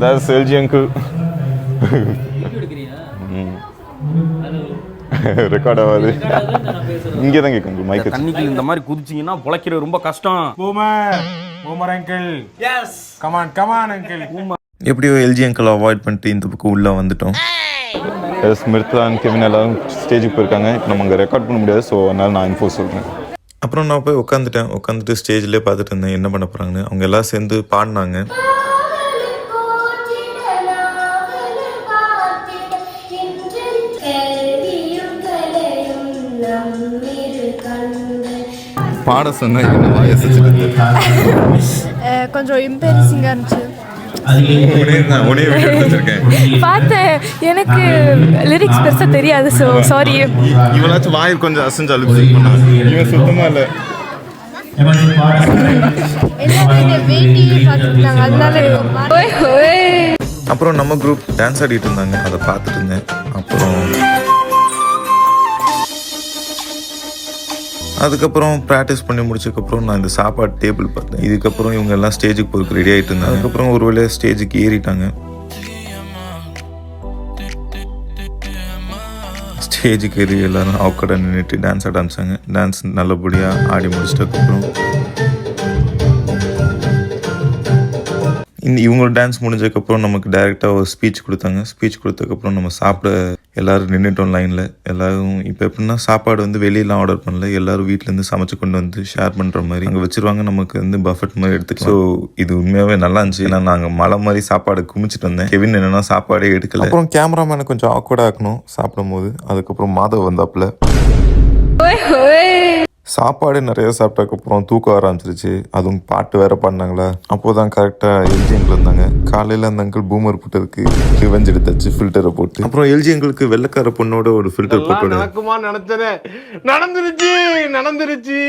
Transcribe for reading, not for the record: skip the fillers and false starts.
That's LG uncle. Record ஆகாது. இங்கே தான் கேட்கும் மைக். தண்ணிக்கு இந்த மாதிரி குதிச்சிங்கன்னா பொழைக்கிறது ரொம்ப கஷ்டம். Boomer uncle. Yes. Come on uncle. எப்படியோ எல்ஜி அங்கிள் அவாய்ட் பண்ணிட்டு இந்த பக்கம் உள்ளே வந்துட்டோம். ஸ்மிருதா அண்ட் கெவின் எல்லாரும் ஸ்டேஜுக்கு போயிருக்காங்க. இப்போ நம்ம அங்கே ரெக்கார்ட் பண்ண முடியாது, ஸோ அதனால் நான் இன்ஃபோ சொல்கிறேன். அப்புறம் நான் போய் உட்காந்துட்டு ஸ்டேஜ்லேயே பார்த்துட்டு இருந்தேன் என்ன பண்ண போகிறாங்கன்னு. அவங்க எல்லாம் சேர்ந்து பாடினாங்க. பாட சொன்னா கொஞ்சம் எம்பேரசிங்காக இருந்துச்சு. பார்த்தேன், எனக்கு லிரிக்ஸ் பெருசாக தெரியாது, ஸோ சாரி. இவனாச்சும் வாய் கொஞ்சம் அசைஞ்சாலும் இவன் சுத்தமாக இல்லை. அப்புறம் நம்ம குரூப் டான்ஸ் ஆடிட்டு இருந்தாங்க, அதை பார்த்துட்டு இருந்தேன். அதுக்கப்புறம் ப்ராக்டிஸ் பண்ணி முடிச்சதுக்கப்புறம் நான் இந்த சாப்பாடு டேபிள் பார்த்தேன். இதுக்கப்புறம் இவங்க எல்லாம் ஸ்டேஜுக்கு போகிறதுக்கு ரெடி ஆகிட்டு இருந்தாங்க. அதுக்கப்புறம் ஒரு வேளை ஸ்டேஜுக்கு ஏறிட்டாங்க. ஸ்டேஜுக்கு ஏறி எல்லாரும் அவக்கடை நின்றுட்டு டான்ஸ் ஆரம்பிச்சாங்க. டான்ஸ் நல்லபடியாக ஆடி முடிச்சிட்டதுக்கப்புறம் இவங்களோட டான்ஸ் முடிஞ்சதுக்கப்புறம் நமக்கு டைரெக்டாக ஒரு ஸ்பீச் கொடுத்தாங்க. ஸ்பீச் கொடுத்ததுக்கப்புறம் நம்ம சாப்பிட எல்லோரும் நின்றுட்டோம் லைனில். எல்லோரும் இப்போ எப்படின்னா சாப்பாடு வந்து வெளியெல்லாம் ஆர்டர் பண்ணல, எல்லோரும் வீட்டிலேருந்து சமைச்சு கொண்டு வந்து ஷேர் பண்ணுற மாதிரி அங்கே வச்சுருவாங்க. நமக்கு வந்து பஃபெட் மாதிரி எடுத்துக்கலாம். ஸோ இது உண்மையாகவே நல்லா இருந்துச்சு. ஏன்னா நாங்கள் மலை மாதிரி சாப்பாடு குமிச்சிட்டு வந்தேன். கெவின் என்னென்னா சாப்பாடே எடுக்கல. அப்புறம் கேமராமேனை கொஞ்சம் ஆக்வர்டாக ஆக்கணும் சாப்பிடும் போது. அதுக்கப்புறம் மாதவ் வந்தாப்புல. சாப்பாடு நிறைய சாப்பிட்டதுக்கப்புறம் தூக்கம் ஆரம்பிச்சிருச்சு. அதுவும் பாட்டு வேற பாடினாங்களா. அப்போதான் கரெக்டாக எல்ஜி அங்கிள் இருந்தாங்க. காலையில் அந்த அங்கிள் பூமர் போட்டதுக்கு ரிவெஞ்ச் எடுத்தாச்சு ஃபில்டரை போட்டு. அப்புறம் எல்ஜி அங்கிளுக்கு வெள்ளைக்கார பொண்ணோட ஒரு ஃபில்டர் போட்டு நடந்துருச்சு.